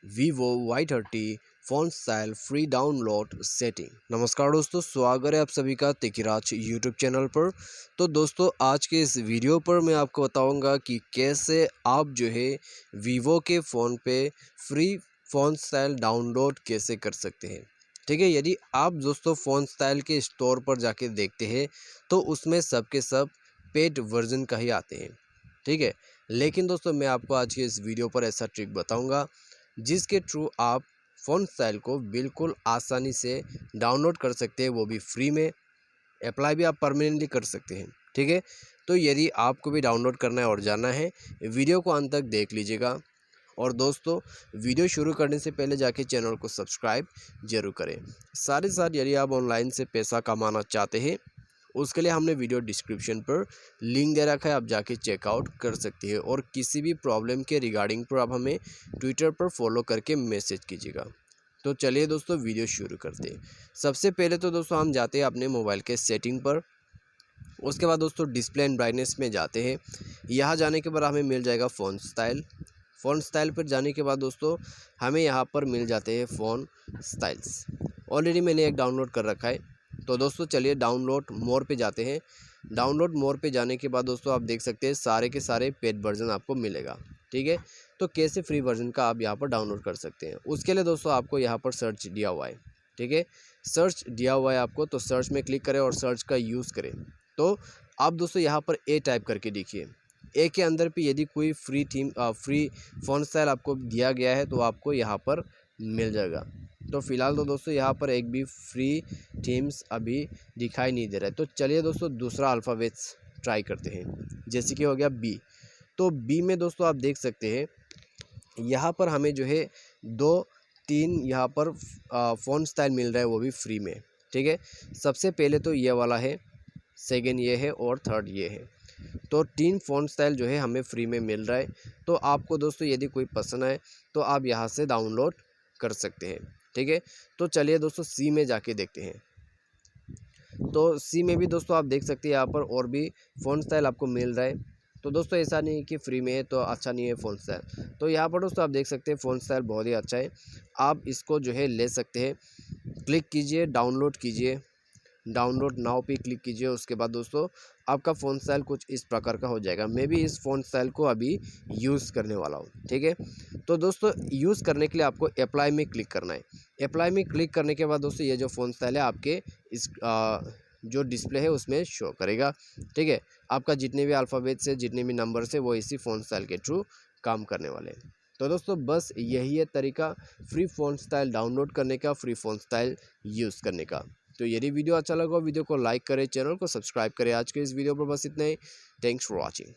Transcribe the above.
Vivo Y30 phone style free download setting. नमस्कार दोस्तों, स्वागत है आप सभी का तिकिराज यूट्यूब चैनल पर। तो दोस्तों, आज के इस वीडियो पर मैं आपको बताऊंगा कि कैसे आप जो है वीवो के फ़ोन पे फ्री फ़ोन स्टाइल डाउनलोड कैसे कर सकते हैं। ठीक है, यदि आप दोस्तों फ़ोन स्टाइल के स्टोर पर जाके देखते हैं तो उसमें सब के सब पेड वर्जन का ही आते हैं। ठीक है, लेकिन दोस्तों मैं आपको आज के इस वीडियो पर ऐसा ट्रिक बताऊंगा जिसके थ्रू आप फ़ोन स्टाइल को बिल्कुल आसानी से डाउनलोड कर सकते हैं, वो भी फ्री में। अप्लाई भी आप परमानेंटली कर सकते हैं। ठीक है, तो यदि आपको भी डाउनलोड करना है और जानना है, वीडियो को अंत तक देख लीजिएगा। और दोस्तों, वीडियो शुरू करने से पहले जाके चैनल को सब्सक्राइब जरूर करें। साथ ही साथ यदि आप ऑनलाइन से पैसा कमाना चाहते हैं, उसके लिए हमने वीडियो डिस्क्रिप्शन पर लिंक दे रखा है, आप जाके चेकआउट कर सकते हैं। और किसी भी प्रॉब्लम के रिगार्डिंग पर आप हमें ट्विटर पर फॉलो करके मैसेज कीजिएगा। तो चलिए दोस्तों, वीडियो शुरू करते हैं। सबसे पहले तो दोस्तों हम जाते हैं अपने मोबाइल के सेटिंग पर। उसके बाद दोस्तों डिस्प्ले एंड ब्राइटनेस में जाते हैं। यहाँ जाने के बाद हमें मिल जाएगा फ़ोन स्टाइल। फ़ोन स्टाइल पर जाने के बाद दोस्तों हमें यहाँ पर मिल जाते हैं फ़ोन स्टाइल्स। ऑलरेडी मैंने एक डाउनलोड कर रखा है। तो दोस्तों चलिए डाउनलोड मोर पे जाते हैं। डाउनलोड मोर पे जाने के बाद दोस्तों आप देख सकते हैं सारे के सारे पेड वर्जन आपको मिलेगा। ठीक है, तो कैसे फ्री वर्जन का आप यहाँ पर डाउनलोड कर सकते हैं, उसके लिए दोस्तों आपको यहाँ पर सर्च दिया हुआ है। ठीक है, सर्च दिया हुआ है आपको, तो सर्च में क्लिक करें और सर्च का यूज़ करें। तो आप दोस्तों यहाँ पर ए टाइप करके देखिए। ए के अंदर पे यदि कोई free theme free font style आपको दिया गया है तो आपको यहाँ पर मिल जाएगा। तो फिलहाल तो दोस्तों यहाँ पर एक भी फ्री थीम्स अभी दिखाई नहीं दे रहा है। तो चलिए दोस्तों दूसरा अल्फ़ाबेट्स ट्राई करते हैं, जैसे कि हो गया बी। तो बी में दोस्तों आप देख सकते हैं यहाँ पर हमें जो है 2-3 यहाँ पर फ़ॉन्ट स्टाइल मिल रहा है, वो भी फ्री में। ठीक है, सबसे पहले तो ये वाला है, सेकेंड ये है और थर्ड ये है। तो 3 फ़ॉन्ट स्टाइल जो है हमें फ्री में मिल रहा है। तो आपको दोस्तों यदि कोई पसंद आए तो आप यहाँ से डाउनलोड कर सकते हैं। ठीक है, तो चलिए दोस्तों सी में जाके देखते हैं। तो सी में भी दोस्तों आप देख सकते हैं यहाँ पर और भी फ़ॉन्ट स्टाइल आपको मिल रहा है। तो दोस्तों ऐसा नहीं कि फ्री में है तो अच्छा नहीं है फ़ॉन्ट स्टाइल। तो यहाँ पर दोस्तों आप देख सकते हैं फ़ॉन्ट स्टाइल बहुत ही अच्छा है, आप इसको जो है ले सकते हैं। क्लिक कीजिए, डाउनलोड कीजिए, डाउनलोड नाउ पे क्लिक कीजिए। उसके बाद दोस्तों आपका फ़ोन स्टाइल कुछ इस प्रकार का हो जाएगा। मैं भी इस फ़ोन स्टाइल को अभी यूज़ करने वाला हूँ। ठीक है, तो दोस्तों यूज़ करने के लिए आपको अप्लाई में क्लिक करना है। अप्लाई में क्लिक करने के बाद दोस्तों ये जो फ़ोन स्टाइल है आपके इस जो डिस्प्ले है उसमें शो करेगा। ठीक है, आपका जितने भी अल्फ़ाबेट्स है, जितने भी नंबर्स है, वो इसी फ़ोन स्टाइल के थ्रू काम करने वाले हैं। तो दोस्तों बस यही है तरीका फ्री फ़ोन स्टाइल डाउनलोड करने का, फ्री फ़ोन स्टाइल यूज़ करने का। तो यदि वीडियो अच्छा लगा, वीडियो को लाइक करें, चैनल को सब्सक्राइब करें। आज के इस वीडियो पर बस इतना ही। Thanks for watching.